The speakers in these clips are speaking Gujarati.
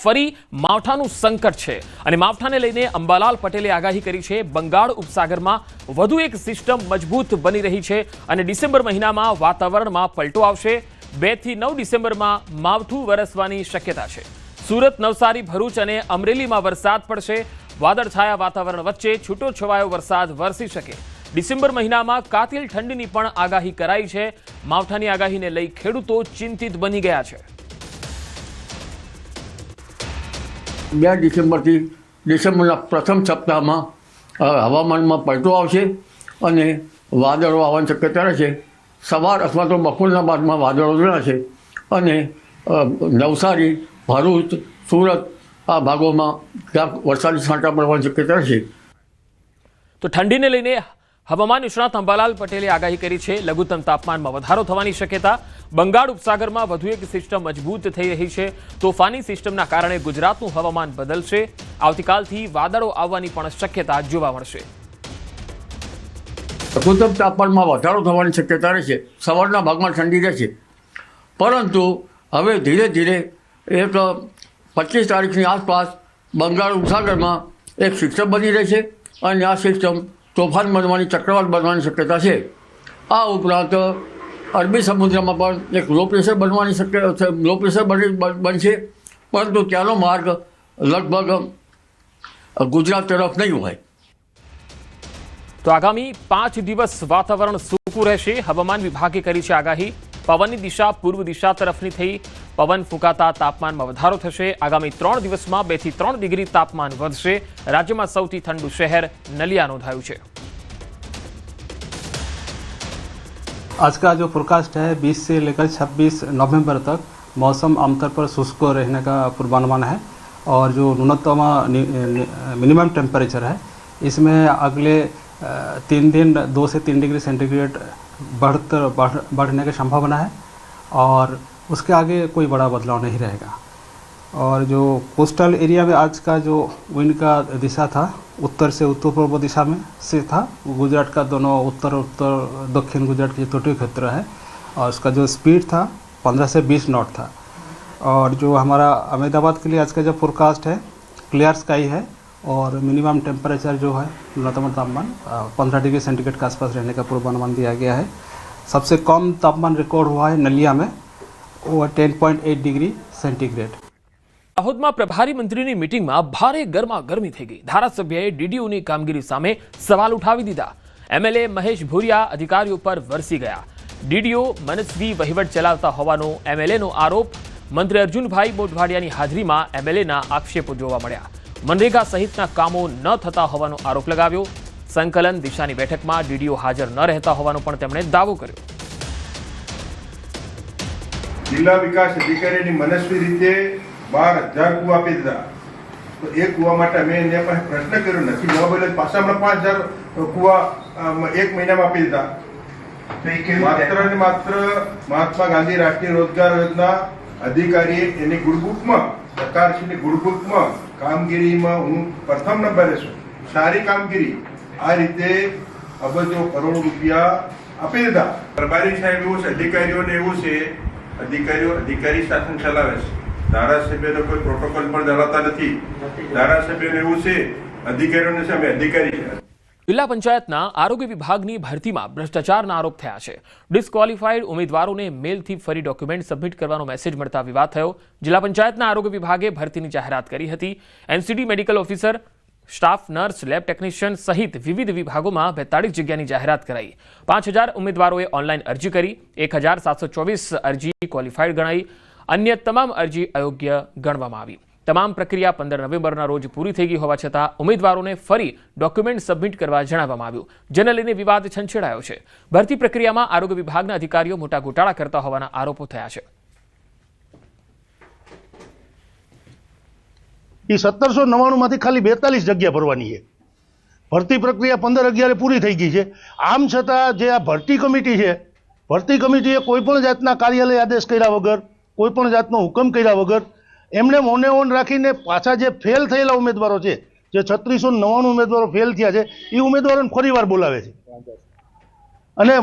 ફરી માવઠાનું સંકટ છે અને માવઠાને લઈને અંબાલાલ પટેલે આગાહી કરી છે બંગાળ ઉપસાગરમાં વધુ એક સિસ્ટમ મજબૂત બની રહી છે અને ડિસેમ્બર મહિનામાં વાતાવરણમાં પલટો આવશે। 2 થી 9 ડિસેમ્બરમાં માવઠું વરસવાની શક્યતા છે। સુરત, નવસારી, ભરૂચ અને અમરેલીમાં વરસાદ પડશે। વાદળછાયા વાતાવરણ વચ્ચે છૂટોછવાયો વરસાદ વરસી શકે। ડિસેમ્બર મહિનામાં કાતિલ ઠંડીની પણ આગાહી કરાઈ છે। માવઠાની આગાહીને લઈ ખેડૂતો ચિંતિત બની ગયા છે। 2 ડિસેમ્બરથી ડિસેમ્બરના પ્રથમ સપ્તાહમાં હવામાનમાં પલટો આવશે અને વાદળો આવવાની શક્યતા રહેશે। સવાર અથવા તો બપોરના બાદમાં વાદળો જણાશે અને નવસારી, ભરૂચ, સુરત આ ભાગોમાં ક્યાંક વરસાદી છાંટા પડવાની શક્યતા રહેશે। તો ઠંડીને લઈને હવામાન નિષ્ણાત અંબાલાલ પટેલે આગાહી કરી છે। લઘુત્તમ તાપમાનમાં વધારો થવાની શક્યતા। બંગાળ ઉપસાગરમાં વધુ એક સિસ્ટમ મજબૂત થઈ રહી છે। તોફાની સિસ્ટમના કારણે ગુજરાતનું હવામાન બદલશે। આવતીકાલથી વાદળો આવવાની પણ શક્યતા જોવા મળશે। લઘુત્તમ તાપમાનમાં વધારો થવાની શક્યતા રહેશે। સવારના ભાગમાં ઠંડી રહેશે, પરંતુ હવે ધીરે ધીરે એક 25 તારીખની આસપાસ બંગાળ ઉપસાગરમાં એક સિસ્ટમ બની રહેશે અને આ સિસ્ટમ તોફાન બનવાની, ચક્રવાત બનવાની શક્યતા છે। આ ઉપરાંત અરબી સમુદ્રમાં પણ એક લો પ્રેશર બનવાની શક્યતા, લો પ્રેશર બનશે, પરંતુ ત્યાંનો માર્ગ લગભગ ગુજરાત તરફ નહીં હોય। તો આગામી 5 દિવસ વાતાવરણ સૂકું રહેશે। હવામાન વિભાગે કરી છે આગાહી। પવનની દિશા પૂર્વ દિશા તરફની થઈ પવન ફૂંકાતા તાપમાનમાં વધારો થશે। આગામી 3 દિવસમાં 2 થી 3 ડિગ્રી તાપમાન વધશે। રાજ્યમાં સૌથી ઠંડુ શહેર નલિયા નોંધાયું છે। आज का जो फोरकास्ट है 20 से लेकर 26 नवंबर तक मौसम आमतौर पर शुष्क रहने का पूर्वानुमान है और जो न्यूनतम मिनिमम टेम्परेचर है इसमें अगले 3 दिन 2 से 3 डिग्री सेंटीग्रेड बढ़ने की संभावना है और उसके आगे कोई बड़ा बदलाव नहीं रहेगा। और जो कोस्टल एरिया में आज का जो विंड का दिशा था उत्तर से उत्तर पूर्व दिशा में से था। गुजरात का दोनों उत्तर दक्षिण गुजरात के तटीय क्षेत्र है और उसका जो स्पीड था 15 से 20 नॉट था। और जो हमारा अहमदाबाद के लिए आज का जो फोरकास्ट है क्लियर स्काई है और मिनिमम टेम्परेचर जो है न्यूनतम तापमान 15 डिग्री सेंटीग्रेड के आसपास रहने का पूर्वानुमान दिया गया है। सबसे कम तापमान रिकॉर्ड हुआ है नलिया में, वो 10.8 डिग्री सेंटीग्रेड। દાહોદમાં પ્રભારી મંત્રીની મીટિંગમાં ભારે ગરમાગરમી થઈ ગઈ। ધારાસભ્યએ ડીડીઓની કામગીરી સામે સવાલ ઉઠાવી દીધા। એમએલએ મહેશ ભુરિયા અધિકારીઓ પર વરસી ગયા। ડીડીઓ મનસ્વી વહીવટ ચલાવતા હોવાનો એમએલએનો આરોપ। મંત્રી અર્જુનભાઈ મોઢવાડિયાની હાજરીમાં એમએલએના આક્ષેપો જોવા મળ્યા। મનરેગા સહિતના કામો ન થતા હોવાનો આરોપ લગાવ્યો। સંકલન દિશાની બેઠકમાં ડીડીઓ હાજર ન રહેતા હોવાનો પણ તેમણે દાવો કર્યો। જિલ્લા વિકાસ અધિકારીની મનસ્વી રીતે 12,000 કુવા આપી દીધા। તો એ કુવા માટે મેં એને પાસે પ્રશ્ન કર્યો નથી જવાબ એટલે પાછા હમણાં 5,000 કુવા 1 મહિનામાં આપી દીધા। માત્ર ને માત્ર મહાત્મા ગાંધી રાષ્ટ્રીય રોજગાર યોજના અધિકારીએ એની ગુડબુકમાં, સરકારશ્રીની ગુડબુકમાં કામગીરીમાં હું પ્રથમ નંબરે છું। સારી કામગીરી આ રીતે અબજો કરોડ રૂપિયા આપી દીધા। પ્રભારી સાહેબ એવું છે, અધિકારીઓને એવું છે, અધિકારીઓ અધિકારી શાસન ચલાવે છે। ધારાસભ્યનો કોઈ પ્રોટોકોલ પણ ધરાવતા નથી। ધારાસભ્યને એવું છે, અધિકારીઓને છે અમે અધિકારી છે। જિલ્લા પંચાયતના આરોગ્ય વિભાગની ભરતીમાં ભ્રષ્ટાચારના આરોપ થયા છે। ડિસ્ક્વોલિફાઈડ ઉમેદવારોને મેલથી ફરી ડોક્યુમેન્ટ સબમિટ કરવાનો મેસેજ મળતા વિવાદ થયો। જિલ્લા પંચાયતના આરોગ્ય વિભાગે ભરતીની જાહેરાત કરી હતી। NCD medical officer, staff nurse, lab technician સહિત વિવિધ વિભાગોમાં 42 જગ્યાની જાહેરાત કરાઈ। 5,000 ઉમેદવારોએ ઓનલાઈન અરજી કરી। 1,724 અરજી ક્વોલિફાઈડ ગણાઈ। અન્ય તમામ અરજી અયોગ્ય ગણવામાં આવી। તમામ પ્રક્રિયા 15 નવેમ્બરના રોજ પૂરી થઈ ગઈ હોવા છતાં ઉમેદવારોને ફરી ડોક્યુમેન્ટ સબમિટ કરવા જણાવવામાં આવ્યું, જેને લઈને વિવાદ છંછેડાયો છે। ભરતી પ્રક્રિયામાં આરોગ્ય વિભાગના અધિકારીઓ મોટા ગોટાળા કરતા હોવાના આરોપો થયા છે। એ 1799 માંથી ખાલી 42 જગ્યા ભરવાની છે। ભરતી પ્રક્રિયા 15/11 પૂરી થઈ ગઈ છે। આમ છતાં જે આ ભરતી કમિટી છે, ભરતી કમિટીએ કોઈ પણ જાતના કાર્યાલય આદેશ કર્યા વગર, કોઈ પણ જાતનો હુકમ કર્યા વગર એમણે મોને ઓન રાખીને પાછા જે ફેલ થયેલા ઉમેદવારો છે, જે 3699 ઉમેદવારો ફેલ થયા છે, એ ઉમેદવારોને ફરીવાર બોલાવે છે અને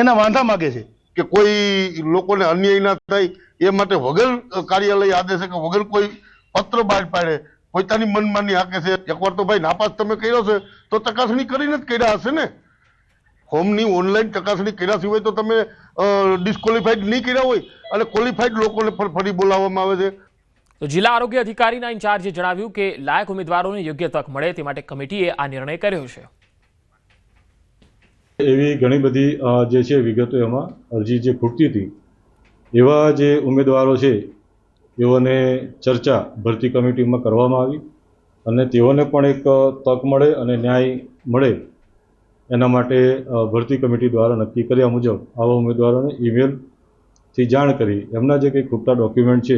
એના વાંધા માગે છે કે કોઈ લોકોને અન્યાય ના થાય એ માટે વગર કાર્યાલય આદેશે કે વગર કોઈ પત્ર બહાર પાડે, પોતાની મનમાની હાકે છે. એકવાર તો ભાઈ નાપાસ તમે કર્યો છે તો ચકાસણી કરીને જ કર્યા હશે ને. ફોર્મની ઓનલાઈન ચકાસણી કર્યા સિવાય તો તમે ડિસ્કોલિફાઈડ નહીં કર્યા હોય અને ક્વોલિફાઈડ લોકોને ફરી બોલાવવામાં આવે છે. તો જિલ્લા આરોગ્ય અધિકારીના ઇન્ચાર્જે જણાવ્યું કે લાયક ઉમેદવારોને યોગ્ય તક મળે તે માટે કમિટીએ આ નિર્ણય કર્યો છે. એવી ઘણી બધી જે છે વિગતો એમાં અરજી જે ખૂટતી હતી એવા જે ઉમેદવારો છે તેઓને ચર્ચા ભરતી કમિટીમાં કરવામાં આવી અને તેઓને પણ એક તક મળે અને ન્યાય મળે એના માટે ભરતી કમિટી દ્વારા નક્કી કર્યા મુજબ આવા ઉમેદવારોને ઈમેલથી જાણ કરી એમના જે કંઈ ખૂટતા ડોક્યુમેન્ટ છે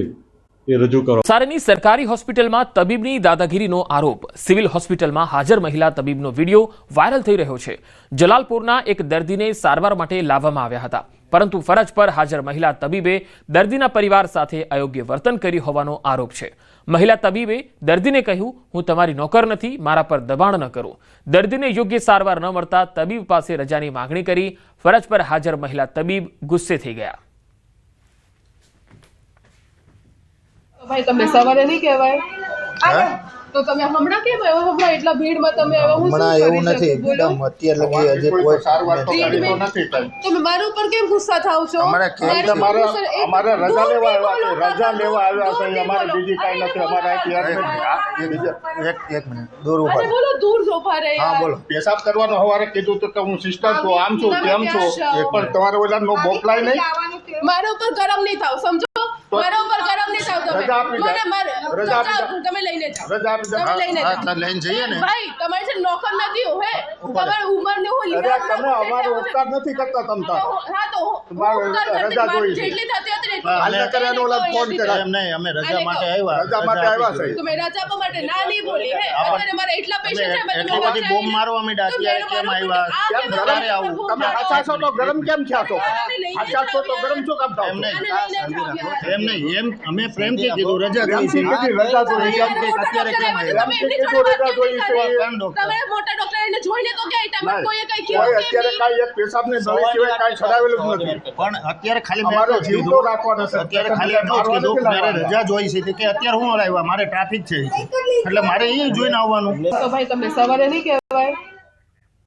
એ રજૂ કરવા. નવસારીની સરકારી હોસ્પિટલમાં તબીબની દાદાગીરીનો આરોપ. સિવિલ હોસ્પિટલમાં હાજર મહિલા તબીબનો વિડીયો વાયરલ થઈ રહ્યો છે. જલાલપુરના એક દર્દીને સારવાર માટે લાવવામાં આવ્યા હતા, પરંતુ ફરજ પર હાજર મહિલા તબીબે દર્દીના પરિવાર સાથે અયોગ્ય વર્તન કર્યું હોવાનો આરોપ છે. મહિલા તબીબે દર્દીને કહ્યું, હું તમારી નોકર નથી, મારા પર દબાણ ન કરો. દર્દીને યોગ્ય સારવાર ન મળતા તબીબ પાસે રજાની માંગણી કરી. ફરજ પર હાજર મહિલા તબીબ ગુસ્સે થઈ ગયા. ભાઈ તમે સવારે નહીં કહેવાય તો તમે હમણાં કેમ આવ્યો? હમણાં એટલા ભીડમાં તમે આવ્યો? હું હમણાં એવું નથી મેડમ, અત્યારે લગી હજી કોઈ સારવાર તો નથી થઈ. તમે મારા ઉપર કેમ ગુસ્સા થાવ છો? અમારે રજા લેવા આવ્યા છે, અમારે બીજી કાંઈ નથી. અમારે એક મિનિટ દૂર ઉભા અરે બોલો, દૂર ઉભા રહે. હા બોલો. પેશાબ કરવાનો સવારે કીધું તો કે હું સિસ્ટર છું, આમ છું, તેમ છું, પણ તમારે ઓલા નો મોકલાય નહીં. મારા ઉપર ગરમ નહીં થાવ, સમજો? મારા ઉપર ગરમ નહીં થાવ તમે. રજા આપી તમે લઈને જાઓ. રજા આપી તમે લઈને જાઓ. લઈને જઈએ ને. ભાઈ તમારે છે નોકર નથી હે, તમારી ઉંમર ને હું તમે અમારો ઉપકાર નથી કરતા. તમતા હા તો રજા જોઈ છે. જેટલી થતી હતી ને હાલે કર્યાનો ઓલા ફોન કર્યા. એમ નહીં, અમે રજા માટે આવ્યા. રજા માટે આવ્યા છે. તમે રજા આપવા માટે ના નહીં બોલી હે. અત્યારે મારા એટલા પેશન્ટ છે, એટલી બધી બોમ્બ મારવા માંડ્યા, અત્યારે કેમ આવ્યા? કેમ ગરમ આવું? તમે આછા છો તો ગરમ કેમ થયા છો? આછા છો તો ગરમ શું કામ થાવ? એમ નહીં, એમ અમે પ્રેમથી કીધું રજા જોઈ છે. રજા જોઈ છે. અત્યારે કેમ તમે મોટા ડોક્ટર એને જોઈને તો કે તમારે કોઈએ કઈ કોઈ કીધું અત્યારે કાંઈ એક પેશાબની નળી સિવાય કાંઈ છડાવેલું જ નથી. પણ અત્યારે ખાલી મેં અમારો એટલું જ જીવ તો કીધું, રાખવાનો છે. અત્યારે ખાલી એટલું જ કીધું કે મારે રજા જોઈ છે કે અત્યારે હું આવ્યા, મારે ટ્રાફિક છે એટલે મારે એ જોઈને આવવાનું. તો ભાઈ તમે સવારે નહીં કહેવાય.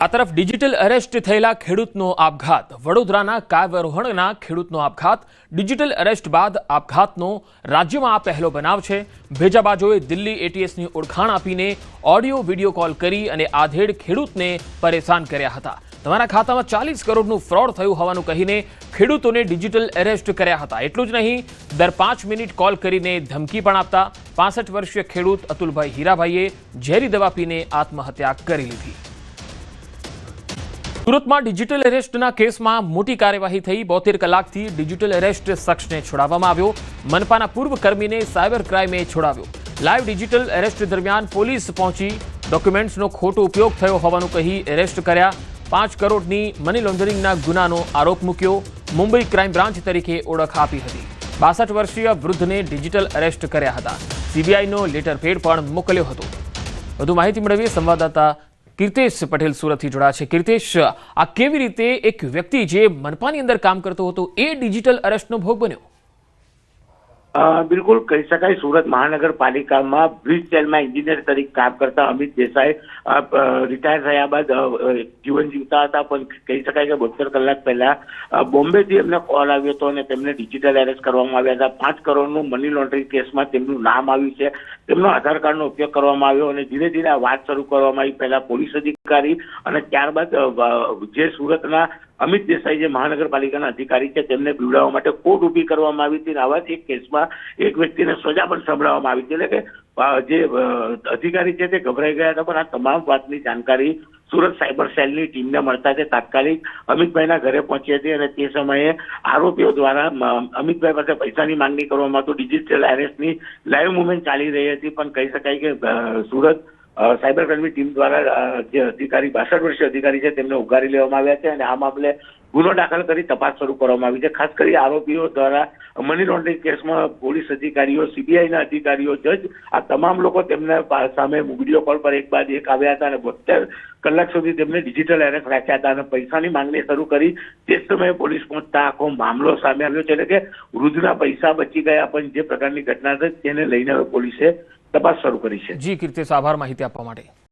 આ તરફ ડિજિટલ અરેસ્ટ થયેલા ખેડૂતનો આપઘાત. વડોદરાના કાયવરોહણના ખેડૂતનો આપઘાત. ડિજિટલ અરેસ્ટ બાદ આપઘાતનો રાજ્યમાં આ પહેલો બનાવ છે. ભેજાબાજોએ દિલ્હી એટીએસની ઓળખાણ આપીને ઓડિયો વિડીયો કોલ કરી અને આધેડ ખેડૂતને પરેશાન કર્યા હતા. તમારા ખાતામાં 40 કરોડનું ફ્રોડ થયું હોવાનું કહીને ખેડૂતોને ડિજિટલ એરેસ્ટ કર્યા હતા. એટલું જ નહીં, દર 5 મિનિટ કોલ કરીને ધમકી પણ આપતા. 65 વર્ષીય ખેડૂત અતુલભાઈ હીરાભાઈએ ઝેરી દવા પીને આત્મહત્યા કરી લીધી. સુરતમાં ડિજિટલ એરેસ્ટના કેસમાં મોટી કાર્યવાહી થઈ. 72 કલાકથી ડિજિટલ એરેસ્ટ શખ્સને છોડાવવામાં આવ્યો. મનપાના પૂર્વ કર્મીને સાયબર ક્રાઇમે છોડાવ્યો. લાઈવ ડિજિટલ એરેસ્ટ દરમિયાન પોલીસ પહોંચી ડોક્યુમેન્ટ્સનો ખોટો ઉપયોગ થયો હોવાનું કહી એરેસ્ટ કર્યા. 5 કરોડની મની લોન્ડરિંગના ગુનાનો આરોપ મૂક્યો. મુંબઈ ક્રાઇમ બ્રાન્ચ તરીકે ઓળખ આપી હતી. 62 વર્ષીય વૃદ્ધને ડિજિટલ એરેસ્ટ કર્યા હતા. સીબીઆઈનો લેટર પેડ પણ મોકલ્યો હતો. વધુ માહિતી મેળવીએ સંવાદદાતા કીર્તેશ પટેલ સુરતથી જોડાયા છે. કીર્તેશ, આ કેવી રીતે એક વ્યક્તિ જે મનપાની અંદર કામ કરતો હતો એ ડિજિટલ અરેસ્ટનો ભોગ બન્યો? બિલકુલ કહી શકાય, સુરત મહાનગરપાલિકામાં બ્રિજ સેલમાં એન્જિનિયર તરીકે કામ કરતા અમિત દેસાઈ રિટાયર થયા બાદ જીવન જીવતા હતા, પણ કહી શકાય કે 72 કલાક પહેલા બોમ્બેથી એમને કોલ આવ્યો હતો અને તેમને ડિજિટલ એરેસ્ટ કરવામાં આવ્યા હતા. 5 કરોડનું મની લોન્ડરિંગ કેસમાં તેમનું નામ આવ્યું છે. તેમનો આધાર કાર્ડનો ઉપયોગ કરવામાં આવ્યો અને ધીરે ધીરે આ વાત શરૂ કરવામાં આવી. પહેલા પોલીસ અધિકારી અને ત્યારબાદ જે સુરતના અમિત દેસાઈ જે મહાનગરપાલિકાના અધિકારી છે તેમને બીવડાવવા માટે કોર્ટ ઊભી કરવામાં આવી હતી. આવા જ એક કેસમાં એક વ્યક્તિને સજા પણ સંભળાવવામાં આવી હતી. એટલે કે જે અધિકારી છે તે ગભરાઈ ગયા હતા, પણ આ તમામ વાતની જાણકારી સુરત સાયબર સેલની ટીમને મળતા તે તાત્કાલિક અમિતભાઈના ઘરે પહોંચી હતી અને તે સમયે આરોપીઓ દ્વારા અમિતભાઈ પાસે પૈસાની માંગણી કરવામાં આવતું. ડિજિટલ એરેસ્ટની લાઈવ મુવમેન્ટ ચાલી રહી હતી, પણ કહી શકાય કે સુરત સાયબર ક્રાઇમની ટીમ દ્વારા જે અધિકારી 62 વર્ષીય અધિકારી છે તેમને ઉગારી લેવામાં આવ્યા છે અને આ મામલે ગુનો દાખલ કરી તપાસ શરૂ કરવામાં આવી છે. ખાસ કરી આરોપીઓ દ્વારા મની લોન્ડરિંગ કેસમાં પોલીસ અધિકારીઓ, સીબીઆઈના અધિકારીઓ, જજ આ તમામ લોકો તેમના સામે વિડીયો કોલ પર એક બાદ એક આવ્યા હતા અને 72 કલાક સુધી તેમને ડિજિટલ એરેસ્ટ રાખ્યા હતા અને પૈસાની માંગણી શરૂ કરી. તે જ સમયે પોલીસ પહોંચતા આખો મામલો સામે આવ્યો છે. એટલે કે વૃદ્ધના પૈસા બચી ગયા પણ જે પ્રકારની ઘટના થઈ તેને લઈને હવે પોલીસે તપાસ શરૂ કરી છે. જી કીર્તિશ, આભાર માહિતી આપવા માટે.